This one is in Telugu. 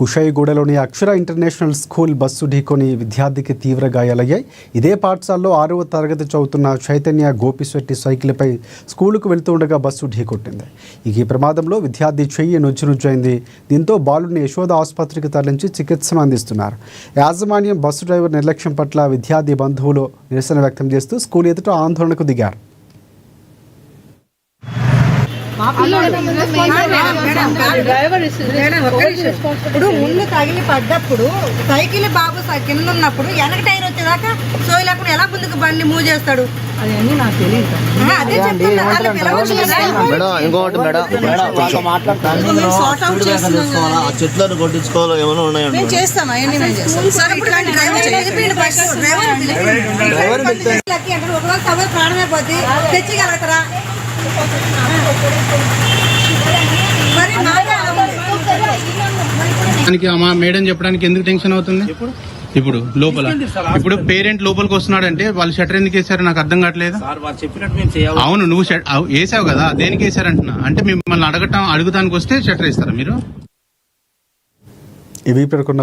కుషాయిగూడలోని అక్షర ఇంటర్నేషనల్ స్కూల్ బస్సు ఢీకొని విద్యార్థికి తీవ్ర గాయాలయ్యాయి. ఇదే పాఠశాలలో 6వ తరగతి చదువుతున్న చైతన్య గోపిశెట్టి సైకిల్పై స్కూలుకు వెళ్తూ ఉండగా బస్సు ఢీకొట్టింది. ఈ ప్రమాదంలో విద్యార్థి చెయ్యి నుజ్జునుజ్జైంది. దీంతో బాలుడిని యశోద ఆసుపత్రికి తరలించి చికిత్సను అందిస్తున్నారు. యాజమాన్యం బస్సు డ్రైవర్ నిర్లక్ష్యం పట్ల విద్యార్థి బంధువులు నిరసన వ్యక్తం చేస్తూ స్కూల్ ఎదుట ఆందోళనకు దిగారు. ఇప్పుడు ముందు తగిలి పడ్డప్పుడు సైకిల్ బాబు కింద ఉన్నప్పుడు వెనక టైర్ వచ్చేదాకా సోయి లేకుండా ఎలా ముందుకు బండి మూవ్ చేస్తాడు? అదేంటి నాకు తెలియదు. అదే చెట్లను కొట్టించుకోవాలి ఏమైనా ఉన్నాయండి. చేస్తాం ప్రాణమే పోతే తెచ్చిగలుగుతారా? మేడం చెప్పడానికి ఎందుకు టెన్షన్ అవుతుంది? ఇప్పుడు లోపల ఇప్పుడు పేరెంట్ లోపలికి వస్తున్నాడంటే వాళ్ళు షట్టర్ ఎందుకు వేసారు నాకు అర్థం కావట్లేదు. అవును నువ్వు వేసావు కదా, దేనికి వేసారంటున్నా అంటే మిమ్మల్ని అడుగుతానికి వస్తే షట్టర్ వేస్తారా మీరు? ఇవి పేర్కొన్న